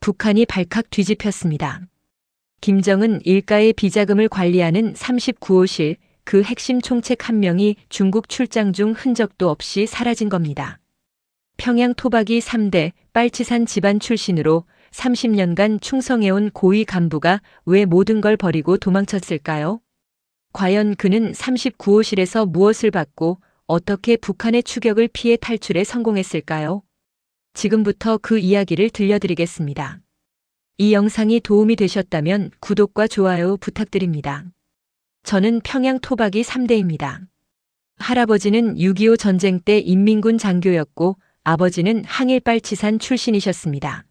북한이 발칵 뒤집혔습니다. 김정은 일가의 비자금을 관리하는 39호실 그 핵심 총책 한 명이 중국 출장 중 흔적도 없이 사라진 겁니다. 평양 토박이 3대 빨치산 집안 출신으로 30년간 충성해온 고위 간부가 왜 모든 걸 버리고 도망쳤을까요? 과연 그는 39호실에서 무엇을 받고 어떻게 북한의 추격을 피해 탈출에 성공했을까요? 지금부터 그 이야기를 들려드리겠습니다. 이 영상이 도움이 되셨다면 구독과 좋아요 부탁드립니다. 저는 평양 토박이 3대입니다. 할아버지는 6.25 전쟁 때 인민군 장교였고 아버지는 항일 빨치산 출신이셨습니다.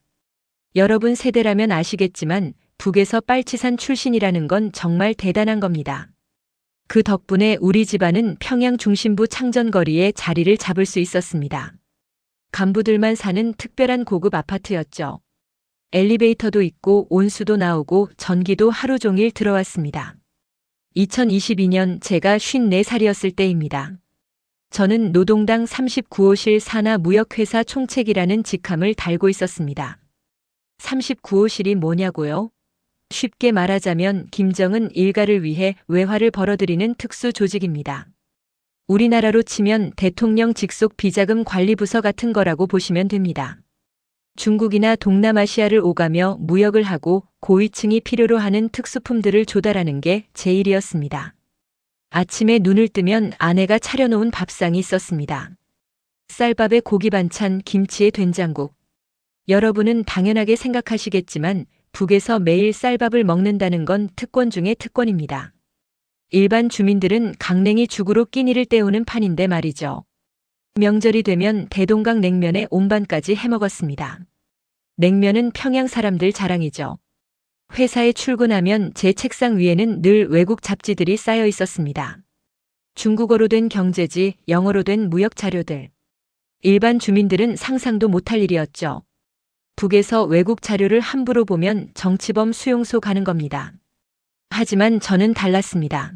여러분 세대라면 아시겠지만 북에서 빨치산 출신이라는 건 정말 대단한 겁니다. 그 덕분에 우리 집안은 평양 중심부 창전거리에 자리를 잡을 수 있었습니다. 간부들만 사는 특별한 고급 아파트였죠. 엘리베이터도 있고 온수도 나오고 전기도 하루 종일 들어왔습니다. 2022년 제가 54살이었을 때입니다. 저는 노동당 39호실 산하무역회사 총책이라는 직함을 달고 있었습니다. 39호실이 뭐냐고요? 쉽게 말하자면 김정은 일가를 위해 외화를 벌어들이는 특수 조직입니다. 우리나라로 치면 대통령 직속 비자금 관리부서 같은 거라고 보시면 됩니다. 중국이나 동남아시아를 오가며 무역을 하고 고위층이 필요로 하는 특수품들을 조달하는 게 제 일이었습니다. 아침에 눈을 뜨면 아내가 차려놓은 밥상이 있었습니다. 쌀밥에 고기 반찬, 김치에 된장국. 여러분은 당연하게 생각하시겠지만 북에서 매일 쌀밥을 먹는다는 건 특권 중의 특권입니다. 일반 주민들은 강냉이 죽으로 끼니를 때우는 판인데 말이죠. 명절이 되면 대동강 냉면에 온반까지 해먹었습니다. 냉면은 평양 사람들 자랑이죠. 회사에 출근하면 제 책상 위에는 늘 외국 잡지들이 쌓여 있었습니다. 중국어로 된 경제지, 영어로 된 무역 자료들. 일반 주민들은 상상도 못할 일이었죠. 북에서 외국 자료를 함부로 보면 정치범 수용소 가는 겁니다. 하지만 저는 달랐습니다.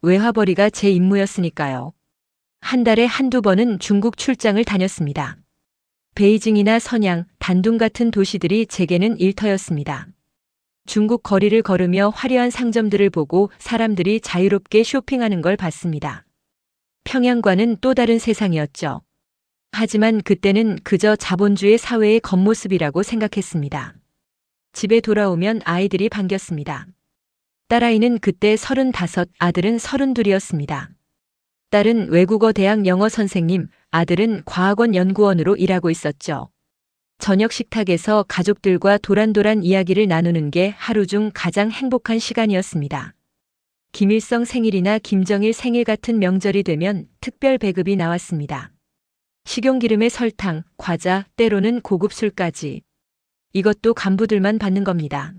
외화벌이가 제 임무였으니까요. 한 달에 한두 번은 중국 출장을 다녔습니다. 베이징이나 선양, 단둥 같은 도시들이 제게는 일터였습니다. 중국 거리를 걸으며 화려한 상점들을 보고 사람들이 자유롭게 쇼핑하는 걸 봤습니다. 평양과는 또 다른 세상이었죠. 하지만 그때는 그저 자본주의 사회의 겉모습이라고 생각했습니다. 집에 돌아오면 아이들이 반겼습니다. 딸아이는 그때 35, 아들은 32이었습니다. 딸은 외국어 대학 영어 선생님, 아들은 과학원 연구원으로 일하고 있었죠. 저녁 식탁에서 가족들과 도란도란 이야기를 나누는 게 하루 중 가장 행복한 시간이었습니다. 김일성 생일이나 김정일 생일 같은 명절이 되면 특별 배급이 나왔습니다. 식용기름에 설탕, 과자, 때로는 고급 술까지. 이것도 간부들만 받는 겁니다.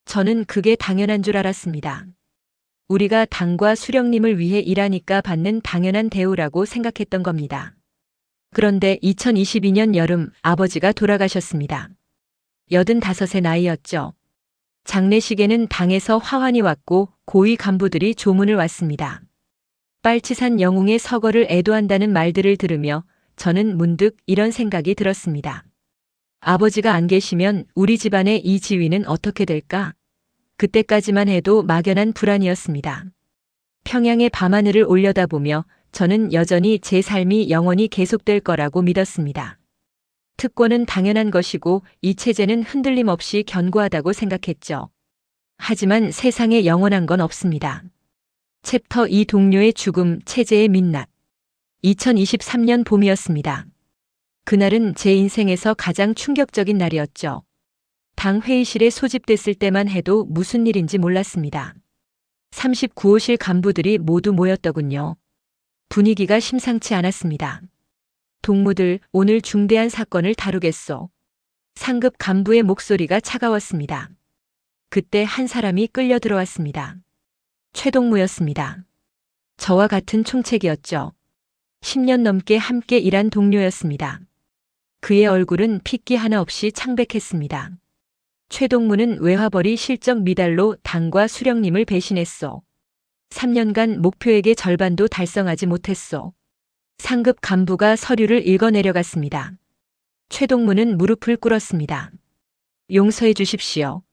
저는 그게 당연한 줄 알았습니다. 우리가 당과 수령님을 위해 일하니까 받는 당연한 대우라고 생각했던 겁니다. 그런데 2022년 여름 아버지가 돌아가셨습니다. 85의 나이였죠. 장례식에는 당에서 화환이 왔고 고위 간부들이 조문을 왔습니다. 빨치산 영웅의 서거를 애도한다는 말들을 들으며 저는 문득 이런 생각이 들었습니다. 아버지가 안 계시면 우리 집안의 이 지위는 어떻게 될까? 그때까지만 해도 막연한 불안이었습니다. 평양의 밤하늘을 올려다보며 저는 여전히 제 삶이 영원히 계속될 거라고 믿었습니다. 특권은 당연한 것이고 이 체제는 흔들림 없이 견고하다고 생각했죠. 하지만 세상에 영원한 건 없습니다. 챕터 2 동료의 죽음, 체제의 민낯. 2023년 봄이었습니다. 그날은 제 인생에서 가장 충격적인 날이었죠. 당 회의실에 소집됐을 때만 해도 무슨 일인지 몰랐습니다. 39호실 간부들이 모두 모였더군요. 분위기가 심상치 않았습니다. 동무들, 오늘 중대한 사건을 다루겠소. 상급 간부의 목소리가 차가웠습니다. 그때 한 사람이 끌려 들어왔습니다. 최동무였습니다. 저와 같은 총책이었죠. 10년 넘게 함께 일한 동료였습니다. 그의 얼굴은 핏기 하나 없이 창백했습니다. 최동무는 외화벌이 실적 미달로 당과 수령님을 배신했소. 3년간 목표액의 절반도 달성하지 못했소. 상급 간부가 서류를 읽어내려갔습니다. 최동무는 무릎을 꿇었습니다. 용서해 주십시오.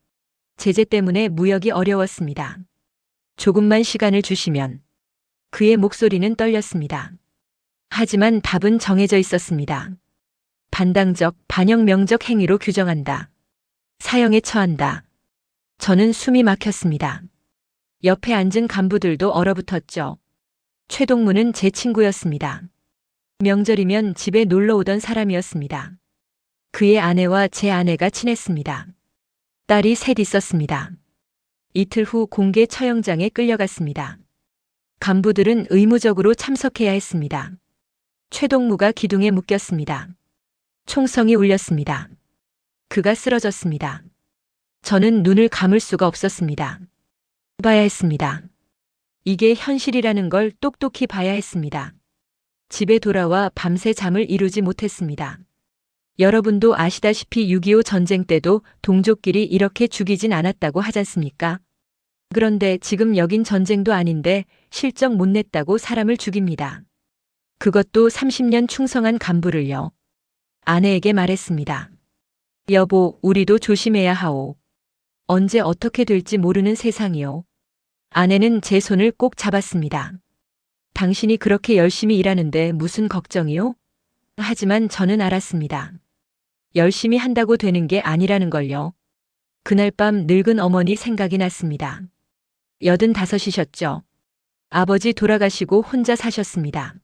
제재 때문에 무역이 어려웠습니다. 조금만 시간을 주시면. 그의 목소리는 떨렸습니다. 하지만 답은 정해져 있었습니다. 반당적, 반혁명적 행위로 규정한다. 사형에 처한다. 저는 숨이 막혔습니다. 옆에 앉은 간부들도 얼어붙었죠. 최동무는 제 친구였습니다. 명절이면 집에 놀러 오던 사람이었습니다. 그의 아내와 제 아내가 친했습니다. 딸이 셋 있었습니다. 이틀 후 공개 처형장에 끌려갔습니다. 간부들은 의무적으로 참석해야 했습니다. 최동무가 기둥에 묶였습니다. 총성이 울렸습니다. 그가 쓰러졌습니다. 저는 눈을 감을 수가 없었습니다. 봐야 했습니다. 이게 현실이라는 걸 똑똑히 봐야 했습니다. 집에 돌아와 밤새 잠을 이루지 못했습니다. 여러분도 아시다시피 6.25 전쟁 때도 동족끼리 이렇게 죽이진 않았다고 하잖습니까? 그런데 지금 여긴 전쟁도 아닌데 실적 못 냈다고 사람을 죽입니다. 그것도 30년 충성한 간부를요. 아내에게 말했습니다. 여보, 우리도 조심해야 하오. 언제 어떻게 될지 모르는 세상이요. 아내는 제 손을 꼭 잡았습니다. 당신이 그렇게 열심히 일하는데 무슨 걱정이요? 하지만 저는 알았습니다. 열심히 한다고 되는 게 아니라는 걸요. 그날 밤 늙은 어머니 생각이 났습니다. 85이셨죠. 아버지 돌아가시고 혼자 사셨습니다.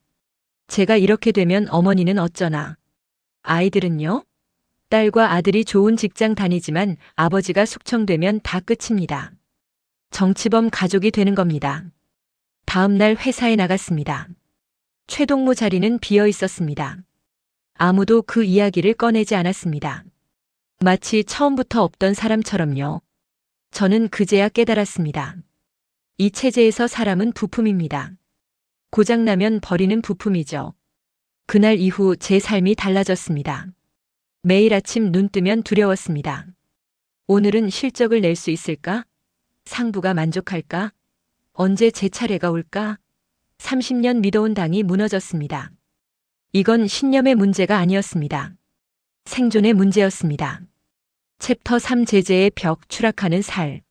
제가 이렇게 되면 어머니는 어쩌나. 아이들은요? 딸과 아들이 좋은 직장 다니지만 아버지가 숙청되면 다 끝입니다. 정치범 가족이 되는 겁니다. 다음 날 회사에 나갔습니다. 최동무 자리는 비어 있었습니다. 아무도 그 이야기를 꺼내지 않았습니다. 마치 처음부터 없던 사람처럼요. 저는 그제야 깨달았습니다. 이 체제에서 사람은 부품입니다. 고장나면 버리는 부품이죠. 그날 이후 제 삶이 달라졌습니다. 매일 아침 눈 뜨면 두려웠습니다. 오늘은 실적을 낼 수 있을까? 상부가 만족할까? 언제 제 차례가 올까? 30년 믿어온 당이 무너졌습니다. 이건 신념의 문제가 아니었습니다. 생존의 문제였습니다. 챕터 3 제재의 벽 추락하는 살.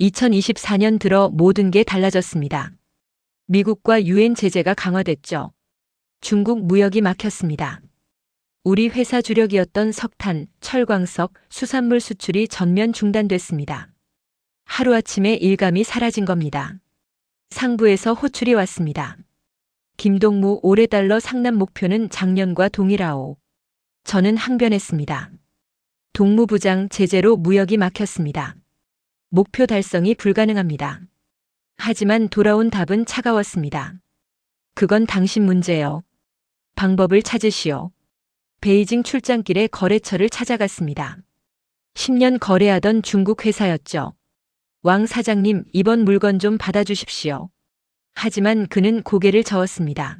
2024년 들어 모든 게 달라졌습니다. 미국과 유엔 제재가 강화됐죠. 중국 무역이 막혔습니다. 우리 회사 주력이었던 석탄, 철광석, 수산물 수출이 전면 중단됐습니다. 하루아침에 일감이 사라진 겁니다. 상부에서 호출이 왔습니다. 김동무 올해 달러 상납 목표는 작년과 동일하오. 저는 항변했습니다. 동무부장 제재로 무역이 막혔습니다. 목표 달성이 불가능합니다. 하지만 돌아온 답은 차가웠습니다. 그건 당신 문제요. 방법을 찾으시오. 베이징 출장길에 거래처를 찾아갔습니다. 10년 거래하던 중국 회사였죠. 왕 사장님, 이번 물건 좀 받아주십시오. 하지만 그는 고개를 저었습니다.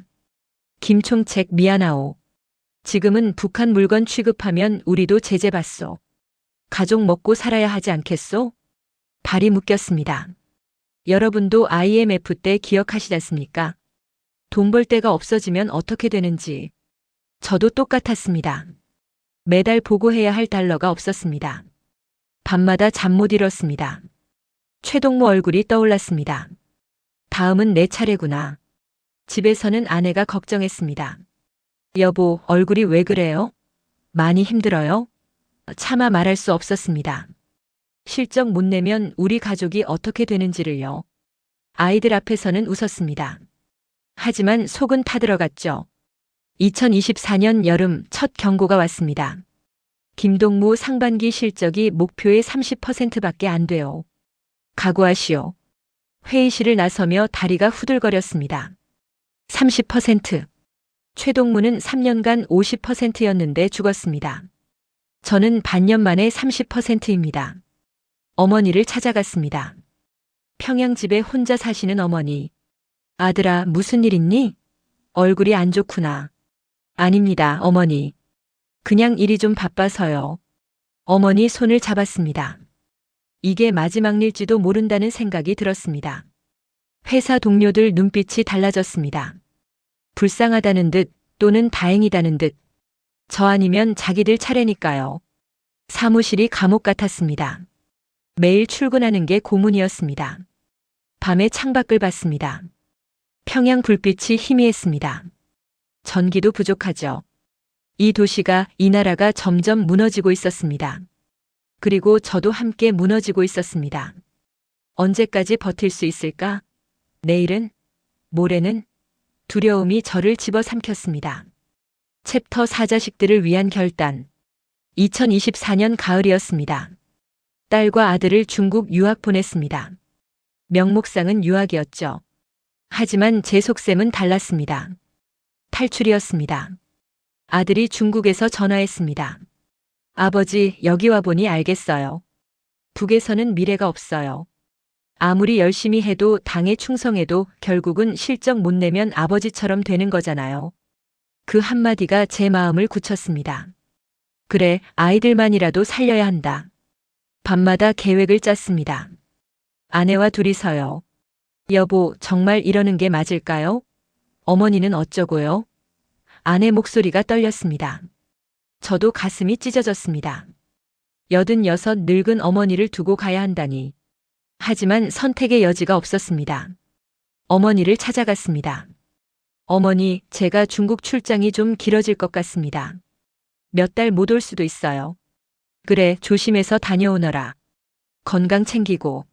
김총책 미안하오. 지금은 북한 물건 취급하면 우리도 제재받소. 가족 먹고 살아야 하지 않겠소? 발이 묶였습니다. 여러분도 IMF 때 기억하시지 않습니까? 돈 벌 데가 없어지면 어떻게 되는지. 저도 똑같았습니다. 매달 보고해야 할 달러가 없었습니다. 밤마다 잠 못 이뤘습니다. 최동무 얼굴이 떠올랐습니다. 다음은 내 차례구나. 집에서는 아내가 걱정했습니다. 여보, 얼굴이 왜 그래요? 많이 힘들어요? 차마 말할 수 없었습니다. 실적 못 내면 우리 가족이 어떻게 되는지를요. 아이들 앞에서는 웃었습니다. 하지만 속은 타들어갔죠. 2024년 여름 첫 경고가 왔습니다. 김동무 상반기 실적이 목표의 30%밖에 안 돼요. 각오하시오. 회의실을 나서며 다리가 후들거렸습니다. 30%. 최동무는 3년간 50%였는데 죽었습니다. 저는 반년 만에 30%입니다. 어머니를 찾아갔습니다. 평양집에 혼자 사시는 어머니. 아들아, 무슨 일 있니? 얼굴이 안 좋구나. 아닙니다, 어머니. 그냥 일이 좀 바빠서요. 어머니 손을 잡았습니다. 이게 마지막 일지도 모른다는 생각이 들었습니다. 회사 동료들 눈빛이 달라졌습니다. 불쌍하다는 듯 또는 다행이다는 듯. 저 아니면 자기들 차례니까요. 사무실이 감옥 같았습니다. 매일 출근하는 게 고문이었습니다. 밤에 창밖을 봤습니다. 평양 불빛이 희미했습니다. 전기도 부족하죠. 이 도시가, 이 나라가 점점 무너지고 있었습니다. 그리고 저도 함께 무너지고 있었습니다. 언제까지 버틸 수 있을까? 내일은? 모레는? 두려움이 저를 집어삼켰습니다. 챕터 4 자식들을 위한 결단. 2024년 가을이었습니다. 딸과 아들을 중국 유학 보냈습니다. 명목상은 유학이었죠. 하지만 제 속셈은 달랐습니다. 탈출이었습니다. 아들이 중국에서 전화했습니다. 아버지, 여기 와보니 알겠어요. 북에서는 미래가 없어요. 아무리 열심히 해도 당에 충성해도 결국은 실적 못 내면 아버지처럼 되는 거잖아요. 그 한마디가 제 마음을 굳혔습니다. 그래, 아이들만이라도 살려야 한다. 밤마다 계획을 짰습니다. 아내와 둘이서요. 여보, 정말 이러는 게 맞을까요? 어머니는 어쩌고요? 아내 목소리가 떨렸습니다. 저도 가슴이 찢어졌습니다. 86 늙은 어머니를 두고 가야 한다니. 하지만 선택의 여지가 없었습니다. 어머니를 찾아갔습니다. 어머니, 제가 중국 출장이 좀 길어질 것 같습니다. 몇 달 못 올 수도 있어요. 그래, 조심해서 다녀오너라. 건강 챙기고.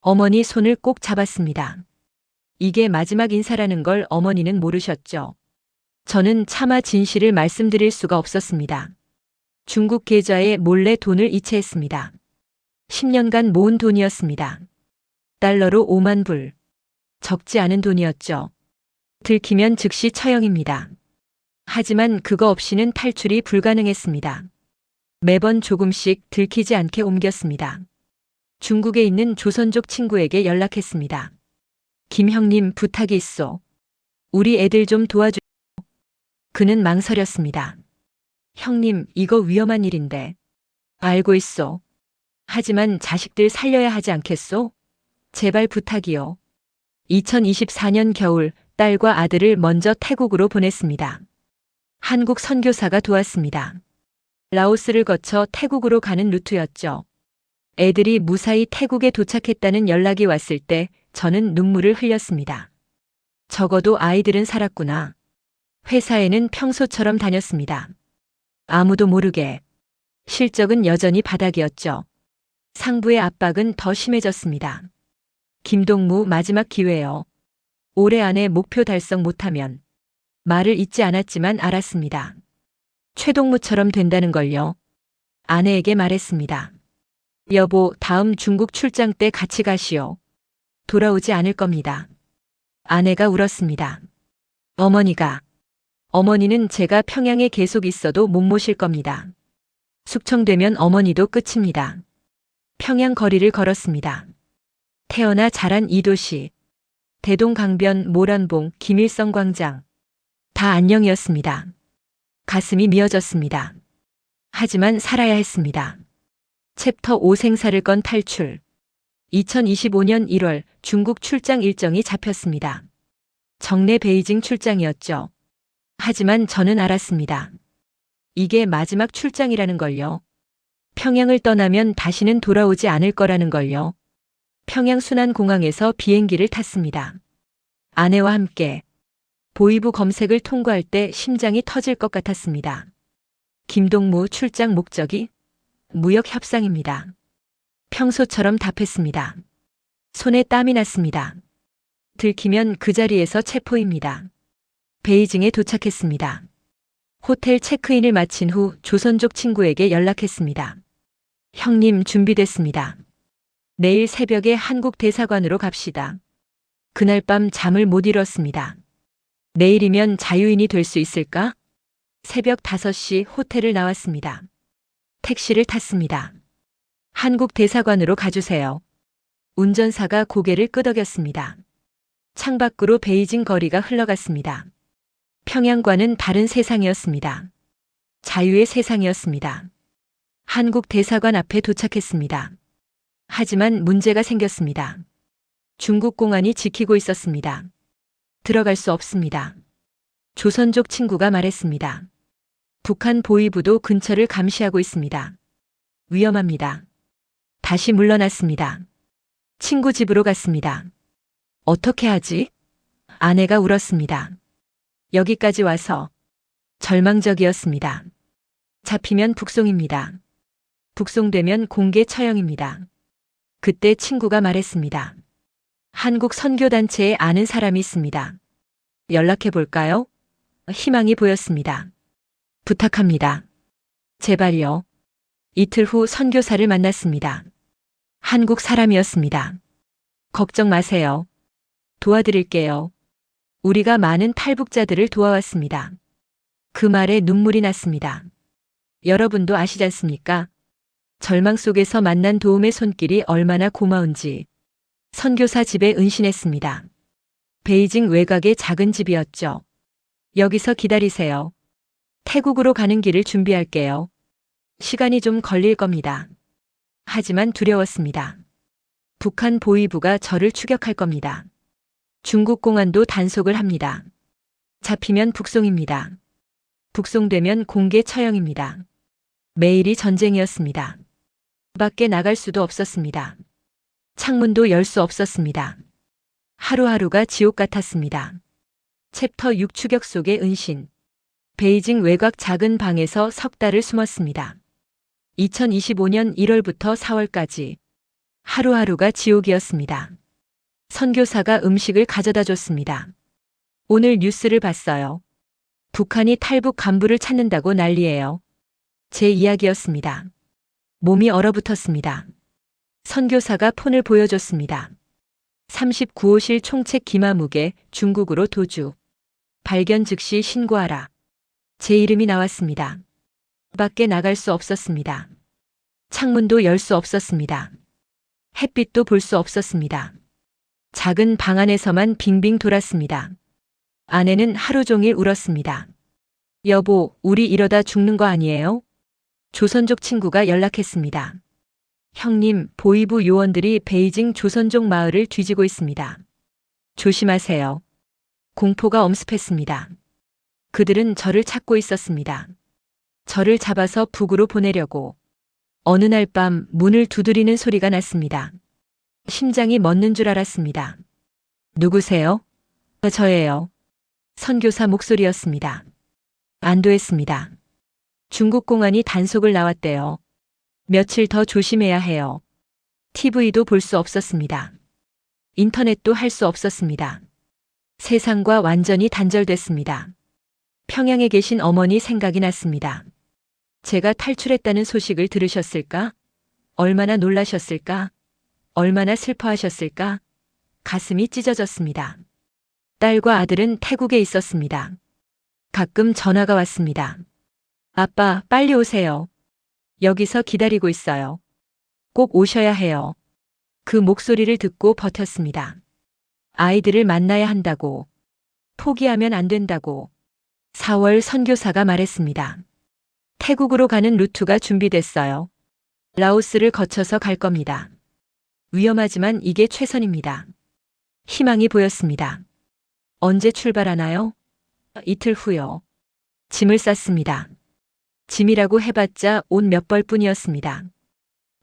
어머니 손을 꼭 잡았습니다. 이게 마지막 인사라는 걸 어머니는 모르셨죠. 저는 차마 진실을 말씀드릴 수가 없었습니다. 중국 계좌에 몰래 돈을 이체했습니다. 10년간 모은 돈이었습니다. 달러로 5만 불. 적지 않은 돈이었죠. 들키면 즉시 처형입니다. 하지만 그거 없이는 탈출이 불가능했습니다. 매번 조금씩 들키지 않게 옮겼습니다. 중국에 있는 조선족 친구에게 연락했습니다. 김 형님, 부탁이 있어. 우리 애들 좀 도와줘. 그는 망설였습니다. 형님, 이거 위험한 일인데. 알고 있어. 하지만 자식들 살려야 하지 않겠소? 제발 부탁이요. 2024년 겨울 딸과 아들을 먼저 태국으로 보냈습니다. 한국 선교사가 도왔습니다. 라오스를 거쳐 태국으로 가는 루트였죠. 애들이 무사히 태국에 도착했다는 연락이 왔을 때 저는 눈물을 흘렸습니다. 적어도 아이들은 살았구나. 회사에는 평소처럼 다녔습니다. 아무도 모르게. 실적은 여전히 바닥이었죠. 상부의 압박은 더 심해졌습니다. 김동무, 마지막 기회요. 올해 안에 목표 달성 못하면. 말을 잊지 않았지만 알았습니다. 최동무처럼 된다는 걸요. 아내에게 말했습니다. 여보, 다음 중국 출장 때 같이 가시오. 돌아오지 않을 겁니다. 아내가 울었습니다. 어머니는 제가 평양에 계속 있어도 못 모실 겁니다. 숙청되면 어머니도 끝입니다. 평양 거리를 걸었습니다. 태어나 자란 이 도시. 대동강변, 모란봉, 김일성 광장. 다 안녕이었습니다. 가슴이 미어졌습니다. 하지만 살아야 했습니다. 챕터 5 생사를 건 탈출. 2025년 1월 중국 출장 일정이 잡혔습니다. 정례 베이징 출장이었죠. 하지만 저는 알았습니다. 이게 마지막 출장이라는 걸요. 평양을 떠나면 다시는 돌아오지 않을 거라는 걸요. 평양 순안공항에서 비행기를 탔습니다. 아내와 함께. 보이부 검색을 통과할 때 심장이 터질 것 같았습니다. 김동무 출장 목적이? 무역 협상입니다. 평소처럼 답했습니다. 손에 땀이 났습니다. 들키면 그 자리에서 체포입니다. 베이징에 도착했습니다. 호텔 체크인을 마친 후 조선족 친구에게 연락했습니다. 형님, 준비됐습니다. 내일 새벽에 한국 대사관으로 갑시다. 그날 밤 잠을 못 이뤘습니다. 내일이면 자유인이 될 수 있을까? 새벽 5시 호텔을 나왔습니다. 택시를 탔습니다. 한국 대사관으로 가주세요. 운전사가 고개를 끄덕였습니다. 창밖으로 베이징 거리가 흘러갔습니다. 평양과는 다른 세상이었습니다. 자유의 세상이었습니다. 한국 대사관 앞에 도착했습니다. 하지만 문제가 생겼습니다. 중국 공안이 지키고 있었습니다. 들어갈 수 없습니다. 조선족 친구가 말했습니다. 북한 보위부도 근처를 감시하고 있습니다. 위험합니다. 다시 물러났습니다. 친구 집으로 갔습니다. 어떻게 하지? 아내가 울었습니다. 여기까지 와서 절망적이었습니다. 잡히면 북송입니다. 북송되면 공개 처형입니다. 그때 친구가 말했습니다. 한국 선교단체에 아는 사람이 있습니다. 연락해 볼까요? 희망이 보였습니다. 부탁합니다. 제발요. 이틀 후 선교사를 만났습니다. 한국 사람이었습니다. 걱정 마세요. 도와드릴게요. 우리가 많은 탈북자들을 도와왔습니다. 그 말에 눈물이 났습니다. 여러분도 아시지 않습니까? 절망 속에서 만난 도움의 손길이 얼마나 고마운지. 선교사 집에 은신했습니다. 베이징 외곽의 작은 집이었죠. 여기서 기다리세요. 태국으로 가는 길을 준비할게요. 시간이 좀 걸릴 겁니다. 하지만 두려웠습니다. 북한 보위부가 저를 추격할 겁니다. 중국 공안도 단속을 합니다. 잡히면 북송입니다. 북송되면 공개 처형입니다. 매일이 전쟁이었습니다. 밖에 나갈 수도 없었습니다. 창문도 열 수 없었습니다. 하루하루가 지옥 같았습니다. 챕터 6 추격 속의 은신. 베이징 외곽 작은 방에서 석 달을 숨었습니다. 2025년 1월부터 4월까지 하루하루가 지옥이었습니다. 선교사가 음식을 가져다 줬습니다. 오늘 뉴스를 봤어요. 북한이 탈북 간부를 찾는다고 난리예요. 제 이야기였습니다. 몸이 얼어붙었습니다. 선교사가 폰을 보여줬습니다. 39호실 총책 김아묵의 중국으로 도주. 발견 즉시 신고하라. 제 이름이 나왔습니다. 밖에 나갈 수 없었습니다. 창문도 열 수 없었습니다. 햇빛도 볼 수 없었습니다. 작은 방 안에서만 빙빙 돌았습니다. 아내는 하루 종일 울었습니다. 여보, 우리 이러다 죽는 거 아니에요? 조선족 친구가 연락했습니다. 형님, 보위부 요원들이 베이징 조선족 마을을 뒤지고 있습니다. 조심하세요. 공포가 엄습했습니다. 그들은 저를 찾고 있었습니다. 저를 잡아서 북으로 보내려고. 어느 날 밤 문을 두드리는 소리가 났습니다. 심장이 멎는 줄 알았습니다. 누구세요? 저예요. 선교사 목소리였습니다. 안도했습니다. 중국 공안이 단속을 나왔대요. 며칠 더 조심해야 해요. TV도 볼 수 없었습니다. 인터넷도 할 수 없었습니다. 세상과 완전히 단절됐습니다. 평양에 계신 어머니 생각이 났습니다. 제가 탈출했다는 소식을 들으셨을까? 얼마나 놀라셨을까? 얼마나 슬퍼하셨을까? 가슴이 찢어졌습니다. 딸과 아들은 태국에 있었습니다. 가끔 전화가 왔습니다. 아빠, 빨리 오세요. 여기서 기다리고 있어요. 꼭 오셔야 해요. 그 목소리를 듣고 버텼습니다. 아이들을 만나야 한다고. 포기하면 안 된다고. 4월 선교사가 말했습니다. 태국으로 가는 루트가 준비됐어요. 라오스를 거쳐서 갈 겁니다. 위험하지만 이게 최선입니다. 희망이 보였습니다. 언제 출발하나요? 이틀 후요. 짐을 쌌습니다. 짐이라고 해봤자 옷 몇 벌뿐이었습니다.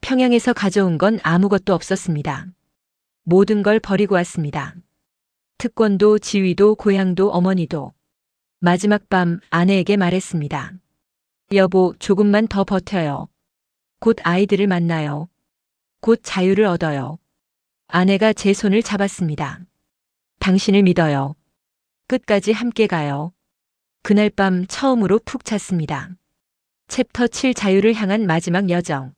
평양에서 가져온 건 아무것도 없었습니다. 모든 걸 버리고 왔습니다. 특권도 지위도 고향도 어머니도. 마지막 밤 아내에게 말했습니다. 여보, 조금만 더 버텨요. 곧 아이들을 만나요. 곧 자유를 얻어요. 아내가 제 손을 잡았습니다. 당신을 믿어요. 끝까지 함께 가요. 그날 밤 처음으로 푹 잤습니다. 챕터 7 자유를 향한 마지막 여정.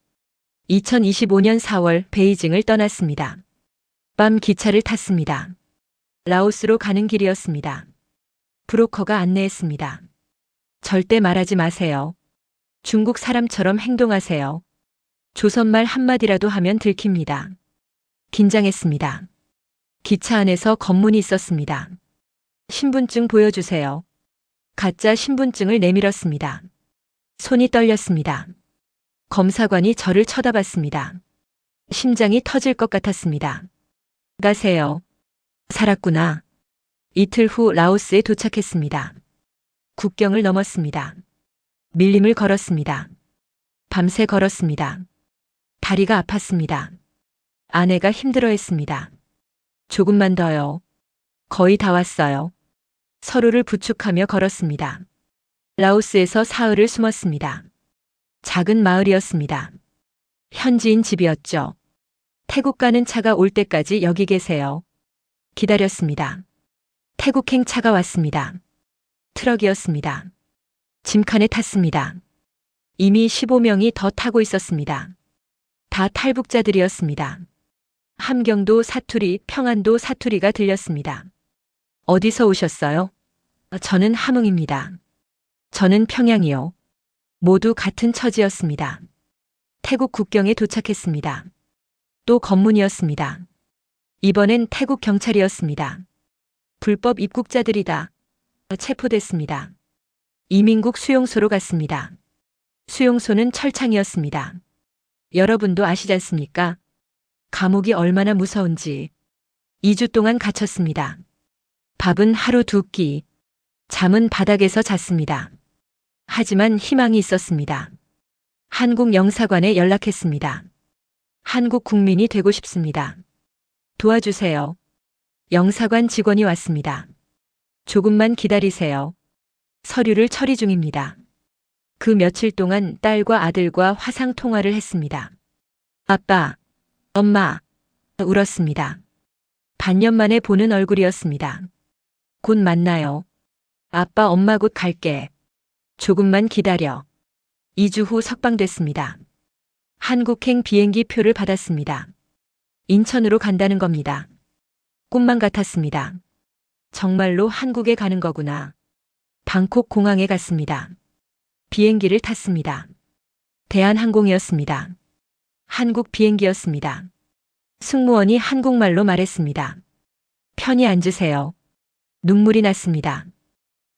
2025년 4월 베이징을 떠났습니다. 밤 기차를 탔습니다. 라오스로 가는 길이었습니다. 브로커가 안내했습니다. 절대 말하지 마세요. 중국 사람처럼 행동하세요. 조선말 한마디라도 하면 들킵니다. 긴장했습니다. 기차 안에서 검문이 있었습니다. 신분증 보여주세요. 가짜 신분증을 내밀었습니다. 손이 떨렸습니다. 검사관이 저를 쳐다봤습니다. 심장이 터질 것 같았습니다. 가세요. 살았구나. 이틀 후 라오스에 도착했습니다. 국경을 넘었습니다. 밀림을 걸었습니다. 밤새 걸었습니다. 다리가 아팠습니다. 아내가 힘들어했습니다. 조금만 더요. 거의 다 왔어요. 서로를 부축하며 걸었습니다. 라오스에서 사흘을 숨었습니다. 작은 마을이었습니다. 현지인 집이었죠. 태국 가는 차가 올 때까지 여기 계세요. 기다렸습니다. 태국행 차가 왔습니다. 트럭이었습니다. 짐칸에 탔습니다. 이미 15명이 더 타고 있었습니다. 다 탈북자들이었습니다. 함경도 사투리, 평안도 사투리가 들렸습니다. 어디서 오셨어요? 저는 함흥입니다. 저는 평양이요. 모두 같은 처지였습니다. 태국 국경에 도착했습니다. 또 검문이었습니다. 이번엔 태국 경찰이었습니다. 불법 입국자들이다. 체포됐습니다. 이민국 수용소로 갔습니다. 수용소는 철창이었습니다. 여러분도 아시지 않습니까? 감옥이 얼마나 무서운지. 2주 동안 갇혔습니다. 밥은 하루 2끼, 잠은 바닥에서 잤습니다. 하지만 희망이 있었습니다. 한국 영사관에 연락했습니다. 한국 국민이 되고 싶습니다. 도와주세요. 영사관 직원이 왔습니다. 조금만 기다리세요. 서류를 처리 중입니다. 그 며칠 동안 딸과 아들과 화상 통화를 했습니다. 아빠, 엄마, 울었습니다. 반년 만에 보는 얼굴이었습니다. 곧 만나요. 아빠, 엄마 곧 갈게. 조금만 기다려. 2주 후 석방됐습니다. 한국행 비행기 표를 받았습니다. 인천으로 간다는 겁니다. 꿈만 같았습니다. 정말로 한국에 가는 거구나. 방콕 공항에 갔습니다. 비행기를 탔습니다. 대한항공이었습니다. 한국 비행기였습니다. 승무원이 한국말로 말했습니다. 편히 앉으세요. 눈물이 났습니다.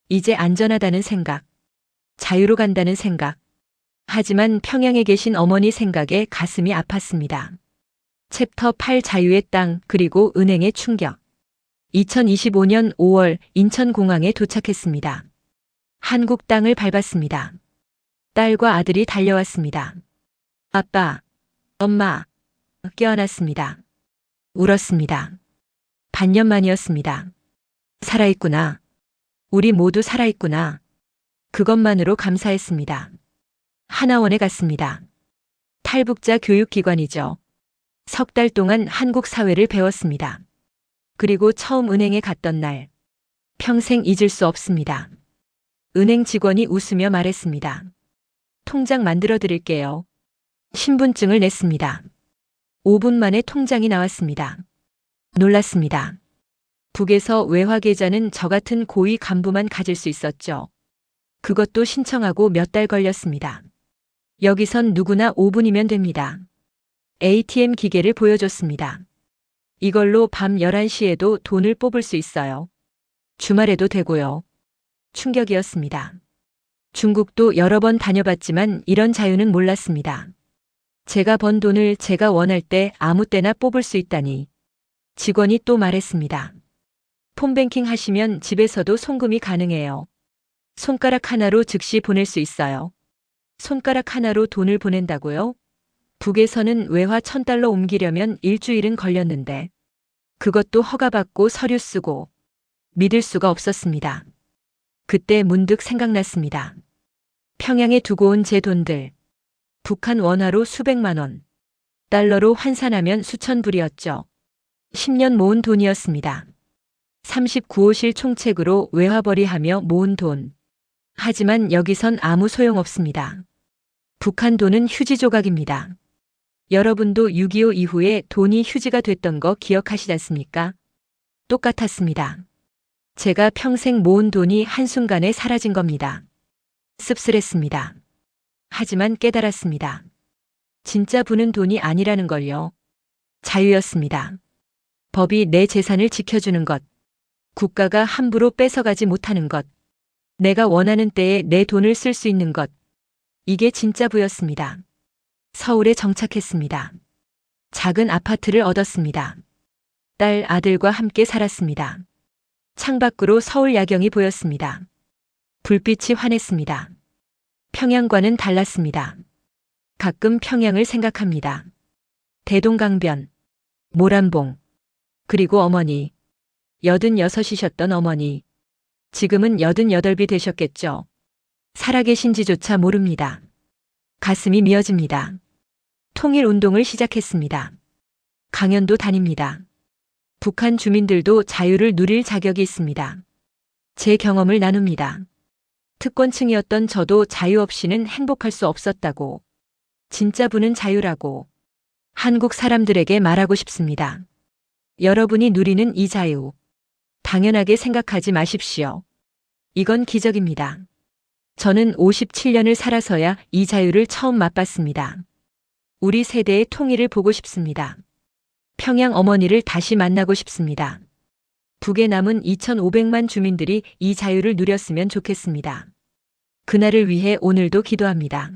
이제 안전하다는 생각, 자유로 간다는 생각. 하지만 평양에 계신 어머니 생각에 가슴이 아팠습니다. 챕터 8 자유의 땅 그리고 은행의 충격. 2025년 5월 인천공항에 도착했습니다. 한국 땅을 밟았습니다. 딸과 아들이 달려왔습니다. 아빠, 엄마, 껴안았습니다. 울었습니다. 반년 만이었습니다. 살아있구나. 우리 모두 살아있구나. 그것만으로 감사했습니다. 하나원에 갔습니다. 탈북자 교육기관이죠. 3달 동안 한국 사회를 배웠습니다. 그리고 처음 은행에 갔던 날, 평생 잊을 수 없습니다. 은행 직원이 웃으며 말했습니다. 통장 만들어 드릴게요. 신분증을 냈습니다. 5분 만에 통장이 나왔습니다. 놀랐습니다. 북에서 외화 계좌는 저 같은 고위 간부만 가질 수 있었죠. 그것도 신청하고 몇 달 걸렸습니다. 여기선 누구나 5분이면 됩니다. ATM 기계를 보여줬습니다. 이걸로 밤 11시에도 돈을 뽑을 수 있어요. 주말에도 되고요. 충격이었습니다. 중국도 여러 번 다녀봤지만 이런 자유는 몰랐습니다. 제가 번 돈을 제가 원할 때 아무 때나 뽑을 수 있다니. 직원이 또 말했습니다. 폰뱅킹 하시면 집에서도 송금이 가능해요. 손가락 하나로 즉시 보낼 수 있어요. 손가락 하나로 돈을 보낸다고요? 북에서는 외화 1000달러 옮기려면 일주일은 걸렸는데 그것도 허가받고 서류 쓰고 믿을 수가 없었습니다. 그때 문득 생각났습니다. 평양에 두고 온 제 돈들. 북한 원화로 수백만 원. 달러로 환산하면 수천 불이었죠. 10년 모은 돈이었습니다. 39호실 총책으로 외화벌이하며 모은 돈. 하지만 여기선 아무 소용없습니다. 북한 돈은 휴지 조각입니다. 여러분도 6.25 이후에 돈이 휴지가 됐던 거 기억하시지 않습니까? 똑같았습니다. 제가 평생 모은 돈이 한순간에 사라진 겁니다. 씁쓸했습니다. 하지만 깨달았습니다. 진짜 부는 돈이 아니라는 걸요. 자유였습니다. 법이 내 재산을 지켜주는 것. 국가가 함부로 뺏어가지 못하는 것. 내가 원하는 때에 내 돈을 쓸 수 있는 것. 이게 진짜 부였습니다. 서울에 정착했습니다. 작은 아파트를 얻었습니다. 딸, 아들과 함께 살았습니다. 창밖으로 서울 야경이 보였습니다. 불빛이 환했습니다. 평양과는 달랐습니다. 가끔 평양을 생각합니다. 대동강변, 모란봉, 그리고 어머니. 86이셨던 어머니. 지금은 88이 되셨겠죠. 살아계신지조차 모릅니다. 가슴이 미어집니다. 통일운동을 시작했습니다. 강연도 다닙니다. 북한 주민들도 자유를 누릴 자격이 있습니다. 제 경험을 나눕니다. 특권층이었던 저도 자유 없이는 행복할 수 없었다고, 진짜 부는 자유라고 한국 사람들에게 말하고 싶습니다. 여러분이 누리는 이 자유, 당연하게 생각하지 마십시오. 이건 기적입니다. 저는 57년을 살아서야 이 자유를 처음 맛봤습니다. 우리 세대의 통일을 보고 싶습니다. 평양 어머니를 다시 만나고 싶습니다. 북에 남은 2,500만 주민들이 이 자유를 누렸으면 좋겠습니다. 그날을 위해 오늘도 기도합니다.